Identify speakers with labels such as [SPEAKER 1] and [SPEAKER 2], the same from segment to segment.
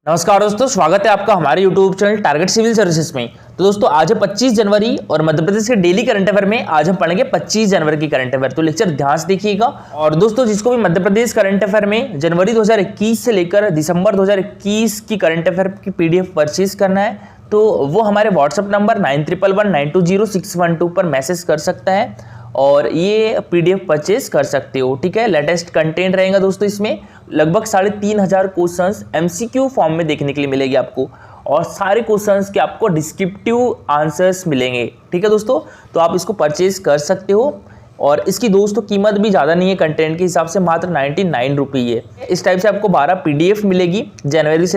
[SPEAKER 1] नमस्कार दोस्तों, स्वागत है आपका हमारे YouTube channel target civil services में। तो दोस्तों आज है 25 जनवरी और मध्य प्रदेश के डेली करंट अफेयर में आज हम पढ़ेंगे 25 जनवरी की करंट अफेयर। तो लेक्चर ध्यान से देखिएगा। और दोस्तों जिसको भी मध्य प्रदेश करंट अफेयर में जनवरी 2021 से लेकर दिसंबर 2021 की करंट अफेयर की PDF परचेज करना है तो वो हमारे व्हाट्सएप नंबर 9111920612 पर मैसेज कर सकता है और ये PDF परचेज कर सकते हो। ठीक है, लेटेस्ट कंटेंट रहेगा दोस्तों। इसमें लगभग 3500 क्वेश्चंस MCQ फॉर्म में देखने के लिए मिलेगी आपको और सारे क्वेश्चंस के आपको डिस्क्रिप्टिव आंसर्स मिलेंगे। ठीक है दोस्तों, तो आप इसको परचेज कर सकते हो और इसकी दोस्तों कीमत भी ज़्यादा नहीं है, कंटेंट के हिसाब से मात्र 99 रुपये है। इस टाइप से आपको 12 PDF मिलेगी जनवरी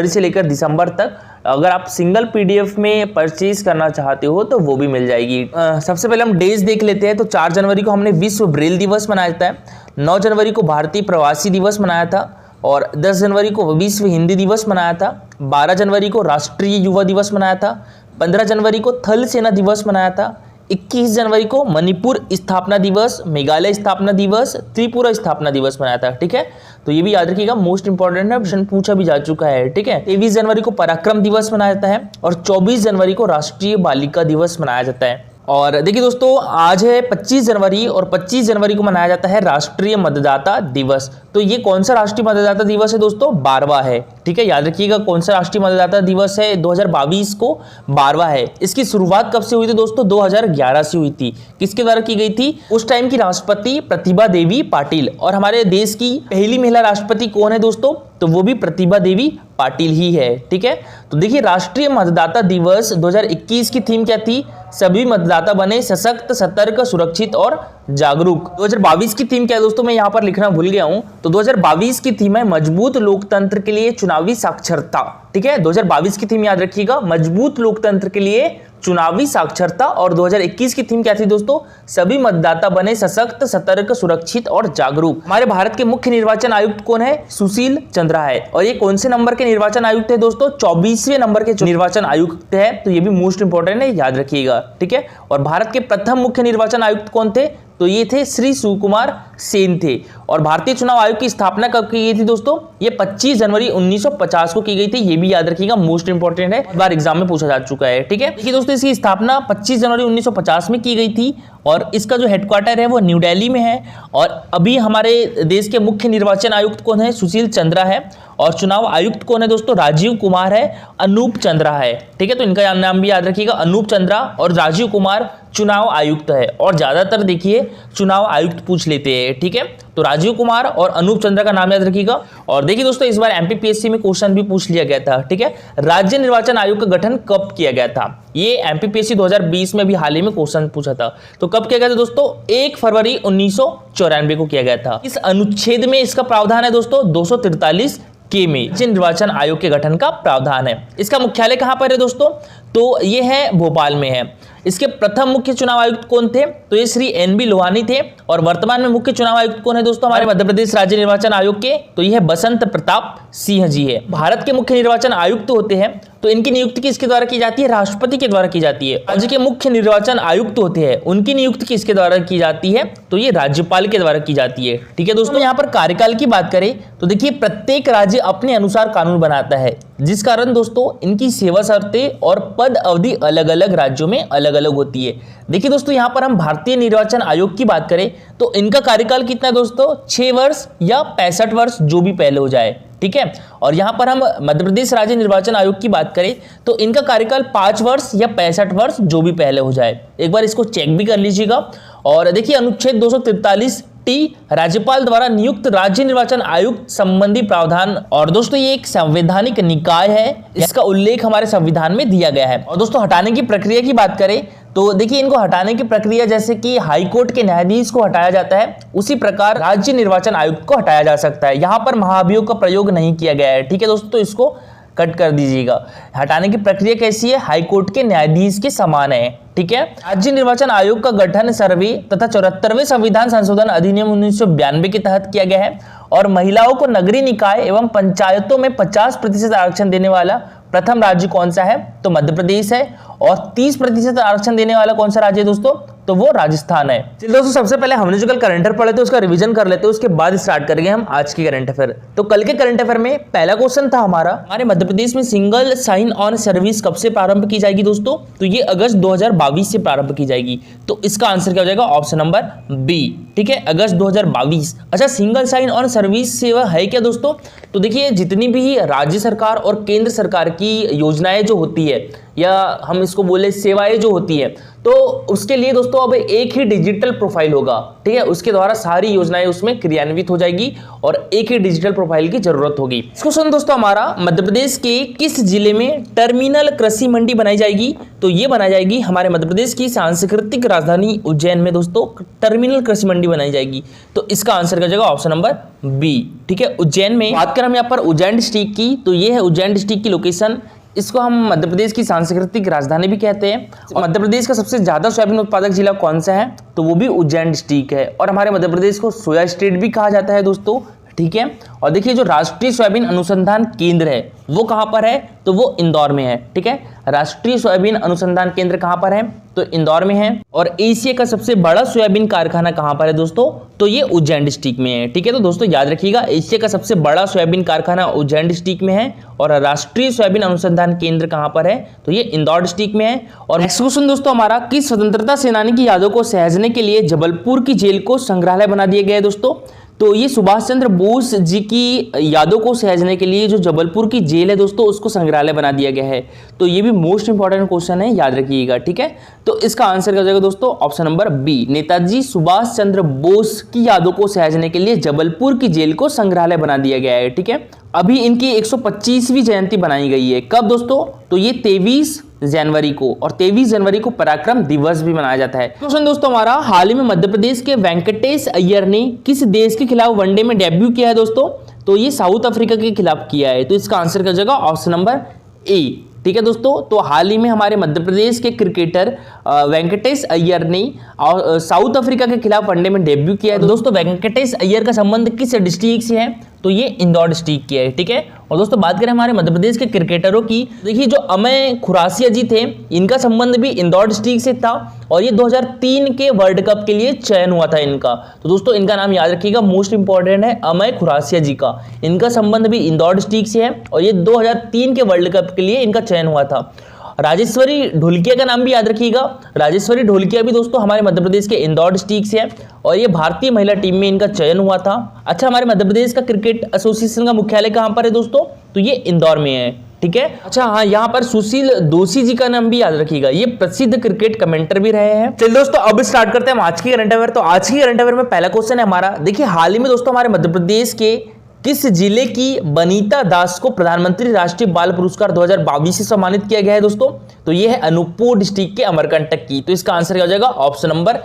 [SPEAKER 1] से लेकर दिसंबर तक। अगर आप सिंगल PDF में परचेज करना चाहते हो तो वो भी मिल जाएगी। सबसे पहले हम डेज देख लेते हैं। तो 4 जनवरी को हमने विश्व ब्रेल दिवस मनाया जाता है, 9 जनवरी को भारतीय प्रवासी दिवस मनाया था और 10 जनवरी को विश्व हिंदी दिवस मनाया था, 12 जनवरी को राष्ट्रीय युवा दिवस मनाया था, 15 जनवरी को थल सेना दिवस मनाया था, 21 जनवरी को मणिपुर स्थापना दिवस, मेघालय स्थापना दिवस, त्रिपुरा स्थापना दिवस मनाया था। ठीक है, तो ये भी याद रखिएगा, मोस्ट इंपॉर्टेंट है, ऑप्शन पूछा भी जा चुका है। ठीक है, 23 जनवरी को पराक्रम दिवस मनाया जाता है और 24 जनवरी को राष्ट्रीय बालिका दिवस मनाया जाता है। और देखिए दोस्तों आज है 25 जनवरी और 25 जनवरी को मनाया जाता है राष्ट्रीय मतदाता दिवस। तो ये कौन सा राष्ट्रीय मतदाता दिवस है दोस्तों? 12वां है। ठीक है, याद रखिएगा कौन सा राष्ट्रीय मतदाता दिवस है 2022 को 12वां है। इसकी शुरुआत कब से हुई थी दोस्तों? 2011 से हुई थी। किसके द्वारा की गई थी? उस टाइम की राष्ट्रपति प्रतिभा देवी पाटिल। और हमारे देश की पहली महिला राष्ट्रपति कौन है दोस्तों? तो वो भी प्रतिभा देवी पाटिल ही है। ठीक है, तो देखिए राष्ट्रीय मतदाता दिवस 2021 की थीम क्या थी? सभी मतदाता बने सशक्त, सतर्क, सुरक्षित और जागरूक। 2022 की थीम क्या है दोस्तों? मैं यहाँ पर लिखना भूल गया हूँ। तो 2022 की थीम है मजबूत लोकतंत्र के लिए चुनावी साक्षरता। ठीक है, 2022 की थीम याद रखिएगा, मजबूत लोकतंत्र के लिए चुनावी साक्षरता। और 2021 की थीम क्या थी दोस्तों? सभी मतदाता बने सशक्त, सतर्क, सुरक्षित और जागरूक। हमारे भारत के मुख्य निर्वाचन आयुक्त कौन है? सुशील चंद्रा है। और ये कौन से नंबर के निर्वाचन आयुक्त है दोस्तों? 24वें नंबर के निर्वाचन आयुक्त है। तो ये भी मोस्ट इंपॉर्टेंट है, याद रखिएगा। ठीक है, और भारत के प्रथम मुख्य निर्वाचन आयुक्त कौन थे? तो ये थे श्री शिवकुमार सेन थे। और भारतीय चुनाव आयोग की स्थापना कब की गई थी दोस्तों? ये 25 जनवरी 1950 को की गई थी। ये भी याद रखिएगा, मोस्ट इंपॉर्टेंट है, एक बार एग्जाम में पूछा जा चुका है। ठीक है, देखिए दोस्तों इसकी स्थापना 25 जनवरी 1950 में की गई थी और इसका जो हेडक्वार्टर है वो न्यू दिल्ली में है। और अभी हमारे देश के मुख्य निर्वाचन आयुक्त कौन है? सुशील चंद्रा है। और चुनाव आयुक्त कौन है दोस्तों? राजीव कुमार है, अनूप चंद्रा है। ठीक है, तो इनका नाम भी याद रखिएगा, अनूप चंद्रा और राजीव कुमार चुनाव आयुक्त है। और ज्यादातर देखिए चुनाव आयुक्त पूछ लेते हैं। ठीक है, तो राजीव कुमार और अनूप चंद्रा का नाम याद रखिएगा। और देखिए दोस्तों इस बार MPPSC में क्वेश्चन भी पूछ लिया गया था। ठीक है, राज्य निर्वाचन आयोग का गठन कब किया गया था? ये MPPSC 2020 में भी हाल ही में क्वेश्चन पूछा था। तो कब किया गया था दोस्तों? 1 फरवरी 1994 को किया गया था। इस अनुच्छेद में इसका प्रावधान है दोस्तों 243 के में राज्य निर्वाचन आयोग के गठन का प्रावधान है। इसका मुख्यालय कहां पर है दोस्तों? तो ये है भोपाल में है। इसके प्रथम मुख्य चुनाव आयुक्त कौन थे? तो ये श्री NB लोहानी थे। और वर्तमान में मुख्य चुनाव आयुक्त कौन है दोस्तों हमारे मध्य प्रदेश राज्य निर्वाचन आयोग के? तो यह बसंत प्रताप सिंह जी है। भारत के मुख्य निर्वाचन आयुक्त होते हैं तो इनकी नियुक्ति किसके द्वारा की जाती है? राष्ट्रपति के द्वारा की जाती है। राज्य के मुख्य निर्वाचन आयुक्त होते हैं, उनकी नियुक्ति किसके द्वारा की जाती है? तो ये राज्यपाल के द्वारा की जाती है। ठीक है दोस्तों, यहाँ पर कार्यकाल की बात करें तो देखिए प्रत्येक राज्य अपने अनुसार कानून बनाता है, जिस कारण दोस्तों इनकी सेवा शर्तें और पद अवधि अलग अलग राज्यों में अलग अलग होती है। देखिए दोस्तों यहाँ पर हम भारतीय निर्वाचन आयोग की बात करें तो इनका कार्यकाल कितना है दोस्तों? 6 वर्ष या 65 वर्ष, जो भी पहले हो जाए। ठीक है, और यहाँ पर हम मध्य प्रदेश राज्य निर्वाचन आयोग की बात करें तो इनका कार्यकाल 5 वर्ष या 65 वर्ष, जो भी पहले हो जाए। एक बार इसको चेक भी कर लीजिएगा। और देखिए अनुच्छेद 243T राज्यपाल द्वारा नियुक्त राज्य निर्वाचन आयुक्त संबंधी प्रावधान। और दोस्तों ये एक संवैधानिक निकाय है, इसका उल्लेख हमारे संविधान में दिया गया है। और दोस्तों हटाने की प्रक्रिया की बात करें तो देखिए इनको हटाने की प्रक्रिया जैसे कि हाईकोर्ट के न्यायाधीश को हटाया जाता है, उसी प्रकार राज्य निर्वाचन आयुक्त को हटाया जा सकता है। यहाँ पर महाभियोग का प्रयोग नहीं किया गया है। ठीक है दोस्तों, तो इसको कट कर दीजिएगा। हटाने की प्रक्रिया कैसी है? हाईकोर्ट के न्यायाधीश के समान है। ठीक है, राज्य निर्वाचन आयोग का गठन सर्वे तथा 74वें संविधान संशोधन अधिनियम 1992 के तहत किया गया है। और महिलाओं को नगरीय निकाय एवं पंचायतों में 50% आरक्षण देने वाला प्रथम राज्य कौन सा है? तो मध्य प्रदेश है। और 30% आरक्षण देने वाला कौन सा राज्य है दोस्तों? तो वो राजस्थान है। चलिए दोस्तों, सबसे पहले हमने जो कल करंट अफेयर पढ़े थे उसका रिवीजन कर लेते हैं, उसके बाद स्टार्ट करेंगे हम आज की करंट अफेयर। तो कल के करंट अफेयर में पहला क्वेश्चन था हमारे मध्य प्रदेश में सिंगल साइन ऑन सर्विस कब से प्रारंभ की जाएगी दोस्तों? तो ये अगस्त 2022 से प्रारंभ की जाएगी। तो इसका आंसर क्या हो जाएगा? Option number B. ठीक है, अगस्त 2022। अच्छा, सिंगल साइन ऑन सर्विस सेवा है क्या दोस्तों? तो देखिए, जितनी भी राज्य सरकार और केंद्र सरकार की योजनाएं जो होती है, या हम इसको बोले सेवाएं जो होती है, तो उसके लिए दोस्तों अब एक ही डिजिटल प्रोफाइल होगा। ठीक है, उसके द्वारा सारी योजनाएं उसमें क्रियान्वित हो जाएगी और एक ही डिजिटल प्रोफाइल की जरूरत होगी। क्वेश्चन दोस्तों हमारा, मध्य प्रदेश के किस जिले में टर्मिनल कृषि मंडी बनाई जाएगी? तो ये बनाई जाएगी हमारे मध्य प्रदेश की सांस्कृतिक राजधानी उज्जैन में दोस्तों टर्मिनल कृषि मंडी बनाई जाएगी। तो इसका आंसर क्या हो जाएगा? Option number B. ठीक है, उज्जैन में बात करें हम यहाँ पर उज्जैन डिस्ट्रिक्ट की, तो ये है उज्जैन डिस्ट्रिक्ट की लोकेशन। इसको हम मध्य प्रदेश की सांस्कृतिक राजधानी भी कहते हैं। मध्य प्रदेश का सबसे ज्यादा सोयाबीन उत्पादक जिला कौन सा है? तो वो भी उज्जैन डिस्ट्रिक्ट है। और हमारे मध्य प्रदेश को सोया स्टेट भी कहा जाता है दोस्तों। ठीक है, और देखिए जो राष्ट्रीय सोयाबीन अनुसंधान केंद्र है वो कहां पर है? तो वो इंदौर में है। ठीक है, राष्ट्रीय सोयाबीन अनुसंधान केंद्र कहां पर है? तो इंदौर में है। और एशिया का सबसे बड़ा सोयाबीन कारखाना कहां पर है दोस्तों? तो ये उज्जैन डिस्ट्रिक्ट में है। ठीक है, तो दोस्तों याद रखिएगा, एशिया का सबसे बड़ा सोयाबीन कारखाना उज्जैन डिस्ट्रिक्ट में है और राष्ट्रीय सोयाबीन अनुसंधान केंद्र कहां पर है? तो ये इंदौर डिस्ट्रिक्ट में है। और नेक्स्ट क्वेश्चन दोस्तों हमारा, किस स्वतंत्रता सेनानी की यादों को सहेजने के लिए जबलपुर की जेल को संग्रहालय बना दिया गया है दोस्तों? तो ये सुभाष चंद्र बोस जी की यादों को सहेजने के लिए जो जबलपुर की जेल है दोस्तों उसको संग्रहालय बना दिया गया है। तो ये भी मोस्ट इंपॉर्टेंट क्वेश्चन है, याद रखिएगा। ठीक है, तो इसका आंसर क्या हो जाएगा दोस्तों? Option number B. Netaji Subhash Chandra Bose की यादों को सहेजने के लिए जबलपुर की जेल को संग्रहालय बना दिया गया है। ठीक है, अभी इनकी 125वीं जयंती बनाई गई है। कब दोस्तों? तो ये 23 जनवरी को, और 23 जनवरी को पराक्रम दिवस भी मनाया जाता है। क्वेश्चन दोस्तों हमारा, हाल ही में मध्य प्रदेश के वेंकटेश अय्यर ने किस देश के खिलाफ वनडे में डेब्यू किया है दोस्तों? तो ये साउथ अफ्रीका के खिलाफ किया है। तो इसका आंसर क्या हो जाएगा? Option number A. ठीक है दोस्तों, तो हाल ही में हमारे मध्य प्रदेश के क्रिकेटर वेंकटेश अय्यर ने साउथ अफ्रीका के खिलाफ वनडे में डेब्यू किया है। तो दोस्तों वेंकटेश अय्यर का संबंध किस डिस्ट्रिक्ट से है? तो ये इंदौर डिस्ट्रिक्ट की है। ठीक है, और दोस्तों बात करें हमारे मध्य प्रदेश के क्रिकेटरों की, देखिए जो अमय खुरासिया जी थे, इनका संबंध भी इंदौर डिस्ट्रिक्ट से था और ये 2003 के वर्ल्ड कप के लिए चयन हुआ था इनका। तो दोस्तों इनका नाम याद रखिएगा, मोस्ट इंपॉर्टेंट है, अमय खुरासिया जी का। इनका संबंध भी इंदौर डिस्ट्रिक्ट से है और ये 2003 के वर्ल्ड कप के लिए इनका चयन हुआ था। राजेश्वरी ढोलकिया का नाम भी याद रखिएगा। राजेश्वरी ढोलकिया भी दोस्तों हमारे मध्य प्रदेश के इंदौर डिस्ट्रिक्ट से है और ये भारतीय महिला टीम में इनका चयन हुआ था। अच्छा, हमारे मध्य प्रदेश का क्रिकेट एसोसिएशन का मुख्यालय कहां पर है दोस्तों? तो ये इंदौर में है। ठीक है, अच्छा हाँ, यहाँ पर सुशील दोषी जी का नाम भी याद रखिएगा, ये प्रसिद्ध क्रिकेट कमेंटर भी रहे हैं। चलिए दोस्तों अब स्टार्ट करते हैं हम आज की करंट अफेयर। तो आज की करंट अफेयर में पहला क्वेश्चन है हमारा, देखिए हाल ही में दोस्तों हमारे मध्य प्रदेश के किस जिले की बनीता दास को प्रधानमंत्री राष्ट्रीय बाल पुरस्कार 2022 से सम्मानित किया गया है दोस्तों? तो ये है अनूपपुर डिस्ट्रिक्ट के अमरकंटक की। तो इसका आंसर क्या हो जाएगा? Option number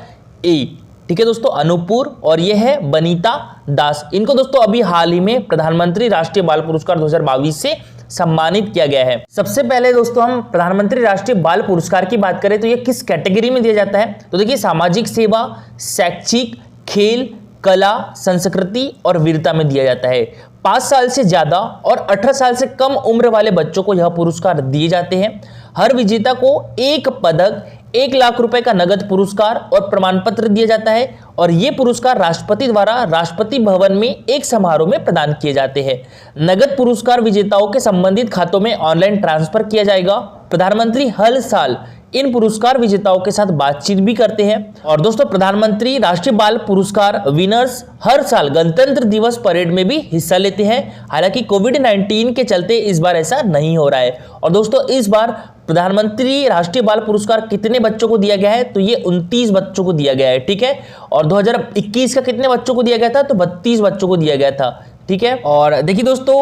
[SPEAKER 1] A. ठीक है दोस्तों, अनूपपुर, और ये है बनीता दास। इनको दोस्तों अभी हाल ही में प्रधानमंत्री राष्ट्रीय बाल पुरस्कार 2022 से सम्मानित किया गया है। सबसे पहले दोस्तों हम प्रधानमंत्री राष्ट्रीय बाल पुरस्कार की बात करें तो ये किस कैटेगरी में दिया जाता है? तो देखिए सामाजिक सेवा, शैक्षिक, खेल, कला, संस्कृति और वीरता में दिया जाता है। 5 साल से ज्यादा और 18 साल से कम उम्र वाले बच्चों को यह पुरस्कार दिए जाते हैं। हर विजेता को 1 पदक, 1 लाख रुपए का नगद पुरस्कार और प्रमाण पत्र दिया जाता है और ये पुरस्कार राष्ट्रपति द्वारा राष्ट्रपति भवन में एक समारोह में प्रदान किए जाते हैं। नगद पुरस्कार विजेताओं के संबंधित खातों में ऑनलाइन ट्रांसफर किया जाएगा। प्रधानमंत्री हर साल इन पुरस्कार विजेताओं के साथ बातचीत भी करते हैं। और दोस्तों प्रधानमंत्री राष्ट्रीय बाल पुरस्कार विनर्स हर साल गणतंत्र दिवस परेड में भी हिस्सा लेते हैं। हालांकि कोविड-19 के चलते इस बार ऐसा नहीं हो रहा है। और दोस्तों इस बार प्रधानमंत्री राष्ट्रीय बाल पुरस्कार कितने बच्चों को दिया गया है? तो ये 29 बच्चों को दिया गया है। ठीक है, और 2021 का कितने बच्चों को दिया गया था? तो 32 बच्चों को दिया गया था। ठीक है, और देखिए दोस्तों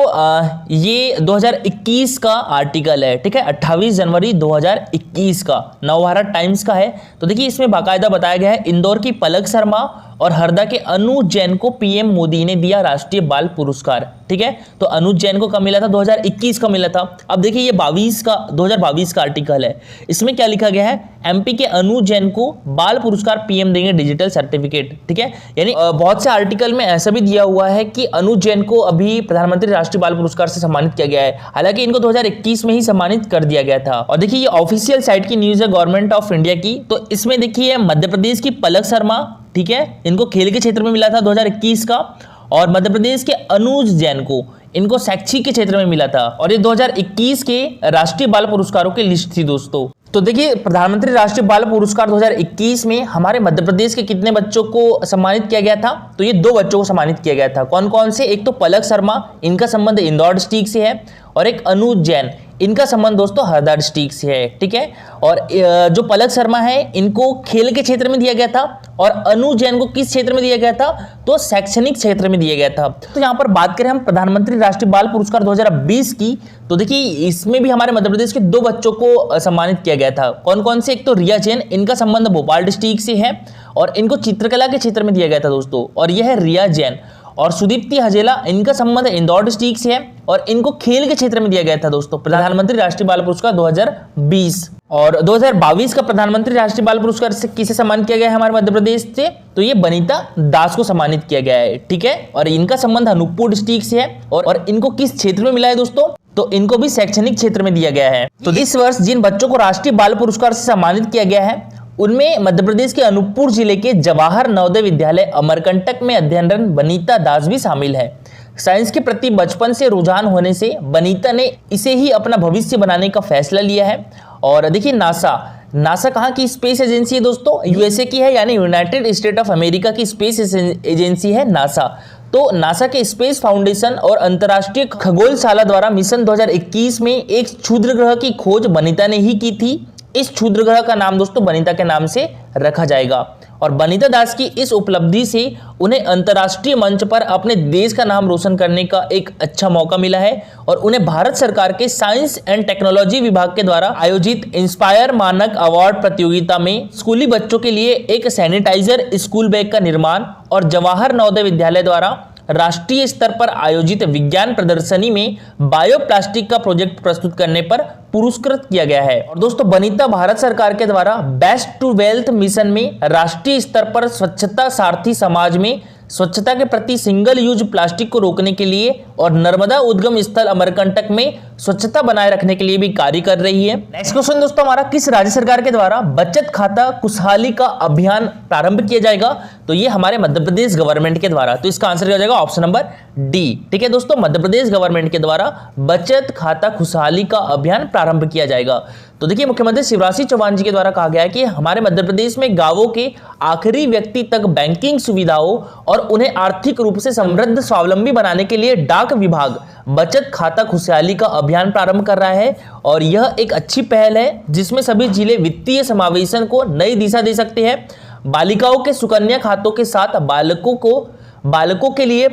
[SPEAKER 1] ये 2021 का आर्टिकल है। ठीक है, 28 जनवरी 2021 का नवभारत टाइम्स का है। तो देखिए इसमें बाकायदा बताया गया है, इंदौर की पलक शर्मा और हरदा के अनुज जैन को पीएम मोदी ने दिया राष्ट्रीय बाल पुरस्कार। ठीक है, तो अनुज जैन को कब मिला था? 2021 का मिला था। अब देखिए ये 2022 का आर्टिकल है, इसमें क्या लिखा गया है? एमपी के अनुज जैन को बाल पुरस्कार पीएम देंगे डिजिटल सर्टिफिकेट। ठीक है, यानी बहुत से आर्टिकल में ऐसा भी दिया हुआ है कि अनुज जैन जैन को अभी प्रधानमंत्री राष्ट्रीय बाल पुरस्कार से सम्मानित किया गया है। हालांकि इनको 2021 में ही सम्मानित कर दिया गया था। और देखिए ये ऑफिशियल साइट की न्यूज है गवर्नमेंट ऑफ इंडिया की। तो इसमें देखिए मध्य प्रदेश की पलक शर्मा, ठीक है, इनको खेल के क्षेत्र में मिला था 2021 का। और मध्य प्रदेश के अनुज जैन को इनको शैक्षिक के क्षेत्र में मिला था। और ये 2021 के राष्ट्रीय बाल पुरस्कारों की लिस्ट थी दोस्तों। तो देखिए प्रधानमंत्री राष्ट्रीय बाल पुरस्कार 2021 में हमारे मध्य प्रदेश के कितने बच्चों को सम्मानित किया गया था? तो ये 2 बच्चों को सम्मानित किया गया था। कौन कौन से? एक तो पलक शर्मा, इनका संबंध इंदौर डिस्ट्रिक्ट से है, और एक अनुज जैन, इनका संबंध दोस्तों हरदा डिस्ट्रिक्ट से है, ठीक है। और जो पलक शर्मा है इनको खेल के क्षेत्र में दिया गया था, और अनुज जैन को किस क्षेत्र में दिया गया था? तो शैक्षणिक क्षेत्र में दिया गया था। तो यहाँ पर बात करें हम प्रधानमंत्री राष्ट्रीय बाल पुरस्कार 2020 की, तो देखिए इसमें भी हमारे मध्य प्रदेश के 2 बच्चों को सम्मानित किया गया था। कौन कौन से? एक तो रिया जैन, इनका संबंध भोपाल डिस्ट्रिक्ट से है, और इनको चित्रकला के क्षेत्र में दिया गया था दोस्तों, और यह है रिया जैन। और सुदीप्ति हजेला, इनका संबंध इंदौर डिस्ट्रिक्ट से है, और इनको खेल के क्षेत्र में दिया गया था दोस्तों प्रधानमंत्री राष्ट्रीय बाल पुरस्कार 2020। और 2022 का प्रधानमंत्री राष्ट्रीय बाल पुरस्कार से किसे सम्मानित किया गया है हमारे मध्य प्रदेश से? तो ये बनीता दास को सम्मानित किया गया है, ठीक है। और इनका संबंध अनूपपुर डिस्ट्रिक्ट से है, और इनको किस क्षेत्र में मिला है दोस्तों? तो इनको भी शैक्षणिक क्षेत्र में दिया गया है। तो इस वर्ष जिन बच्चों को राष्ट्रीय बाल पुरस्कार से सम्मानित किया गया है उनमें मध्य प्रदेश के अनूपपुर जिले के जवाहर नवोदय विद्यालय अमरकंटक में अध्ययनरत बनीता दास भी शामिल है। साइंस के प्रति बचपन से रुझान होने से बनीता ने इसे ही अपना भविष्य बनाने का फैसला लिया है। और देखिए नासा कहाँ की स्पेस एजेंसी है दोस्तों? यूएसए की है, यानी यूनाइटेड स्टेट ऑफ अमेरिका की स्पेस एजेंसी है नासा। तो नासा के स्पेस फाउंडेशन और अंतर्राष्ट्रीय खगोलशाला द्वारा मिशन 2021 में एक क्षुद्र ग्रह की खोज बनीता ने ही की थी। इस क्षुद्र ग्रह का नाम दोस्तों बनीता के नाम से रखा जाएगा। और बनीता दास की इस उपलब्धि से उन्हें अंतर्राष्ट्रीय मंच पर अपने देश का नाम रोशन करने का एक अच्छा मौका मिला है। और उन्हें भारत सरकार के साइंस एंड टेक्नोलॉजी विभाग के द्वारा आयोजित इंस्पायर मानक अवार्ड प्रतियोगिता में स्कूली बच्चों के लिए एक सैनिटाइजर स्कूल बैग का निर्माण और जवाहर नवोदय विद्यालय द्वारा राष्ट्रीय स्तर पर आयोजित विज्ञान प्रदर्शनी में बायोप्लास्टिक का प्रोजेक्ट प्रस्तुत करने पर पुरस्कृत किया गया है। और दोस्तों बनीता भारत सरकार के द्वारा बेस्ट टू वेल्थ मिशन में राष्ट्रीय स्तर पर स्वच्छता सारथी समाज में स्वच्छता के प्रति सिंगल यूज प्लास्टिक को रोकने के लिए और नर्मदा उद्गम स्थल अमरकंटक में स्वच्छता बनाए रखने के लिए भी कार्य कर रही है। नेक्स्ट क्वेश्चन दोस्तों हमारा, किस राज्य सरकार के द्वारा बचत खाता खुशहाली का अभियान प्रारंभ किया जाएगा? तो ये हमारे मध्य प्रदेश गवर्नमेंट के द्वारा। तो इसका आंसर क्या हो जाएगा? ऑप्शन नंबर डी, ठीक है दोस्तों, मध्य प्रदेश गवर्नमेंट के द्वारा बचत खाता खुशहाली का अभियान प्रारंभ किया जाएगा। तो देखिए मुख्यमंत्री शिवराज सिंह चौहान जी के द्वारा कहा गया है कि हमारे मध्य प्रदेश में गांवों के आखिरी व्यक्ति तक बैंकिंग सुविधाओं और उन्हें आर्थिक रूप से समृद्ध स्वावलंबी बनाने के लिए डाक विभाग बचत खाता खुशहाली का अभियान प्रारंभ कर रहा है। और यह एक अच्छी पहल है जिसमें सभी जिले वित्तीय समावेशन को नई दिशा दे सकते हैं। बालिकाओं के सुकन्या खातों के साथ बालकों के लिए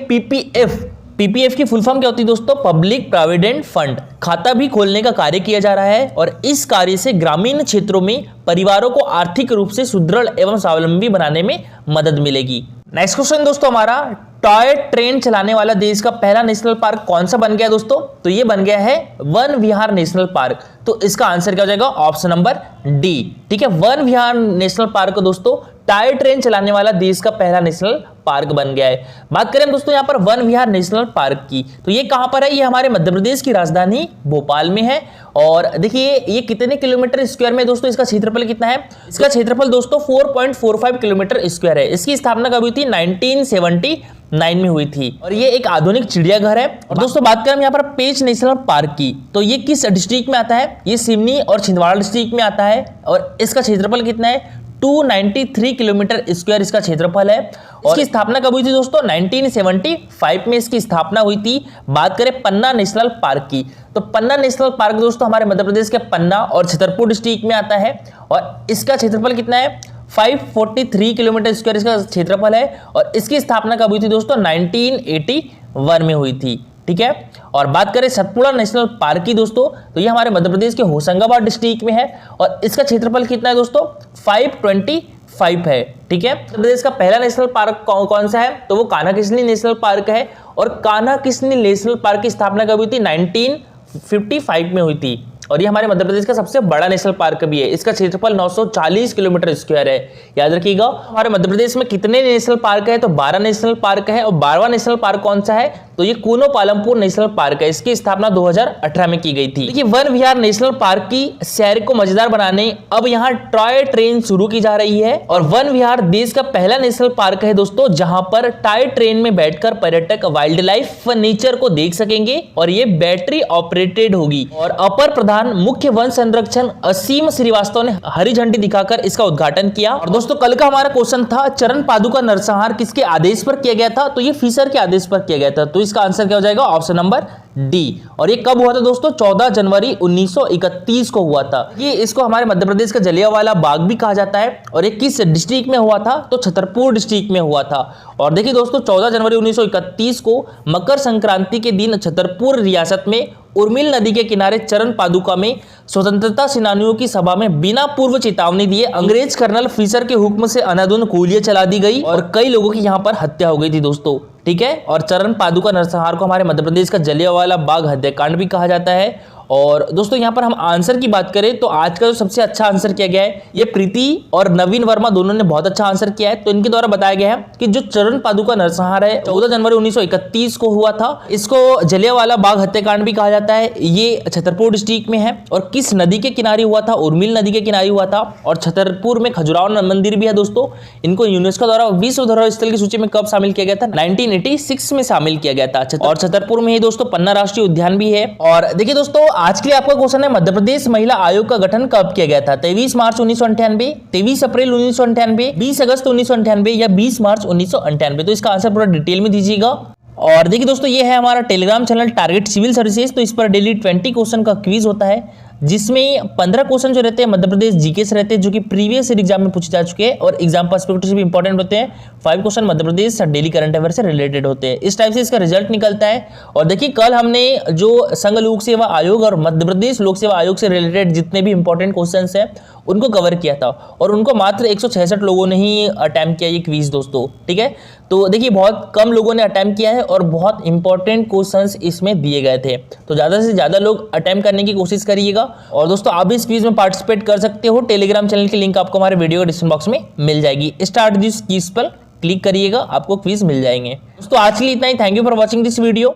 [SPEAKER 1] पीपीएफ की फुल फॉर्म क्या होती है दोस्तों? पब्लिक प्रोविडेंट फंड खाता भी खोलने का कार्य किया जा रहा है। और इस कार्य से ग्रामीण क्षेत्रों में परिवारों को आर्थिक रूप से सुदृढ़ एवं स्वावलंबी बनाने में मदद मिलेगी। नेक्स्ट क्वेश्चन दोस्तों हमारा, टॉय ट्रेन चलाने वाला देश का पहला नेशनल पार्क कौन सा बन गया दोस्तों? तो ये बन गया है वन विहार नेशनल पार्क। तो इसका आंसर क्या हो जाएगा? ऑप्शन नंबर डी, ठीक है, वन विहार नेशनल पार्क दोस्तों टॉय ट्रेन चलाने वाला देश का पहला नेशनल पार्क बन गया है। बात करें दोस्तों यहाँ पर वन विहार नेशनल पार्क की, तो ये कहां पर है? ये हमारे मध्य प्रदेश की राजधानी भोपाल में है। और देखिए ये कितने किलोमीटर स्क्वायर में दोस्तों? इसका क्षेत्रफल कितना है? इसका क्षेत्रफल दोस्तों 4.45 किलोमीटर स्क्वायर है। इसकी स्थापना कब हुई थी? 1979 में हुई थी। और ये एक आधुनिक चिड़ियाघर है। और दोस्तों बात करें यहाँ पर पेंच नेशनल पार्क की, तो ये किस डिस्ट्रिक्ट में आता है? ये सिवनी और छिंदवाड़ा डिस्ट्रिक्ट में आता है। और इसका क्षेत्रफल कितना है? 293 किलोमीटर स्क्वायर इसका क्षेत्रफल है। और इसकी स्थापना कब हुई थी दोस्तों? 1975 में इसकी स्थापना हुई थी। बात करें पन्ना नेशनल पार्क की, तो पन्ना नेशनल पार्क दोस्तों हमारे मध्य प्रदेश के पन्ना और छतरपुर डिस्ट्रिक्ट में आता है। और इसका क्षेत्रफल कितना है? 543 किलोमीटर स्क्वायर इसका क्षेत्रफल है। और इसकी स्थापना कब हुई थी दोस्तों? 1981 में हुई थी, ठीक है। और बात करें सतपुड़ा नेशनल पार्क की दोस्तों, तो ये हमारे मध्य प्रदेश के होशंगाबाद डिस्ट्रिक्ट में है। और इसका क्षेत्रफल कितना है दोस्तों? 525 है, ठीक है। मध्य प्रदेश का पहला नेशनल पार्क कौन सा है? तो वो कान्हा किसली नेशनल पार्क है। और कान्हा किसली नेशनल पार्क की स्थापना कब हुई थी? 1955 में हुई थी। और ये हमारे मध्य प्रदेश का सबसे बड़ा नेशनल पार्क भी है। इसका क्षेत्रफल 940 किलोमीटर स्क्वायर है। याद रखिएगा हमारे मध्य प्रदेश में कितने नेशनल पार्क है? तो 12 नेशनल पार्क है। और 12वां नेशनल पार्क कौन सा है? तो ये कूनो पालमपुर नेशनल पार्क है। इसकी स्थापना 2018 में की गई थी। देखिए वन विहार नेशनल पार्क की सैर को मजेदार बनाने अब यहाँ टॉय ट्रेन शुरू की जा रही है और वन विहार देश का पहला नेशनल पार्क है दोस्तों जहां पर टॉय ट्रेन में बैठकर पर्यटक वाइल्ड लाइफ व नेचर को देख सकेंगे और ये बैटरी ऑपरेटेड होगी। और अपर प्रधान मुख्य वन संरक्षण असीम श्रीवास्तव ने हरी झंडी दिखाकर इसका उद्घाटन किया। और दोस्तों कल का हमारा क्वेश्चन था चरण पादुका नरसंहार किसके आदेश पर किया गया था, तो ये फिशर के आदेश पर किया गया था। तो इसका आंसर क्या हो जाएगा, ऑप्शन नंबर डी। और ये कब हुआ था दोस्तों, 14 जनवरी 1931 को हुआ था। ये इसको हमारे मध्य प्रदेश का जलियांवाला बाग भी कहा जाता है। और ये किस डिस्ट्रिक्ट में हुआ था, तो छतरपुर डिस्ट्रिक्ट में हुआ था। और देखिए दोस्तों 14 जनवरी 1931 को मकर संक्रांति के दिन छतरपुर रियासत में उर्मिल नदी के किनारे चरण पादुका में स्वतंत्रता सेनानियों की सभा में बिना पूर्व चेतावनी दिए अंग्रेज कर्नल फिशर के हुक्म से अंधाधुंध गोलियां चला दी गई और कई लोगों की यहां पर हत्या हो गई थी दोस्तों। ठीक है, और चरण पादुका नरसंहार को हमारे मध्य प्रदेश का जलियांवाला बाग हत्याकांड भी कहा जाता है। और दोस्तों यहाँ पर हम आंसर की बात करें तो आज का जो सबसे अच्छा आंसर किया गया है ये प्रीति और नवीन वर्मा दोनों ने बहुत अच्छा आंसर किया है। तो इनके द्वारा बताया गया है कि जो चरण पादुका नरसंहार है 14 जनवरी 1931 को हुआ था। इसको जलियांवाला बाग हत्याकांड भी कहा जाता है। ये छतरपुर डिस्ट्रिक्ट में है और किस नदी के किनारे हुआ था, उर्मिल नदी के किनारे हुआ था। और छतरपुर में खजुराहो मंदिर भी है दोस्तों। इनको यूनेस्को द्वारा विश्व धरोहर स्थल की सूची में कब शामिल किया गया था, 1986 में शामिल किया गया था। और छतरपुर में ही दोस्तों पन्ना राष्ट्रीय उद्यान भी है। और देखिए दोस्तों आज के लिए आपका क्वेश्चन है मध्य प्रदेश महिला आयोग का गठन कब किया गया था, 23 मार्च 1998, 23 अप्रैल 1998, 20 अगस्त 1998 या 20 मार्च 1998। तो इसका आंसर पूरा डिटेल में दीजिएगा। और देखिए दोस्तों ये है हमारा Telegram channel target civil services. तो इस पर डेली 20 क्वेश्चन का क्विज होता है जिसमें 15 क्वेश्चन जो रहते हैं मध्य प्रदेश जीके से रहते हैं जो कि प्रीवियस ईयर एग्जाम में पूछे जा चुके हैं और एग्जाम पर्सपेक्टिव से भी इंपॉर्टेंट होते हैं। 5 question Madhya Pradesh daily current affair से रिलेटेड होते हैं। इस टाइप से इसका रिजल्ट निकलता है। और देखिए कल हमने जो संघ लोक सेवा आयोग और मध्य प्रदेश लोक सेवा आयोग से रिलेटेड जितने भी इंपॉर्टेंट क्वेश्चन हैं उनको कवर किया था और उनको मात्र 166 लोगों ने ही अटेम्प्ट किया ये क्विज दोस्तों। ठीक है, तो देखिए बहुत कम लोगों ने अटेम्प्ट किया है और बहुत इंपॉर्टेंट क्वेश्चंस इसमें दिए गए थे। तो ज़्यादा से ज़्यादा लोग अटेम्प्ट करने की कोशिश करिएगा। और दोस्तों आप भी इस क्विज में पार्टिसिपेट कर सकते हो। टेलीग्राम चैनल की लिंक आपको हमारे वीडियो के डिस्क्रिप्शन बॉक्स में मिल जाएगी। स्टार्ट दिस क्विज पर क्लिक करिएगा, आपको क्विज मिल जाएंगे। दोस्तों आज के लिए इतना ही। Thank you for watching this video.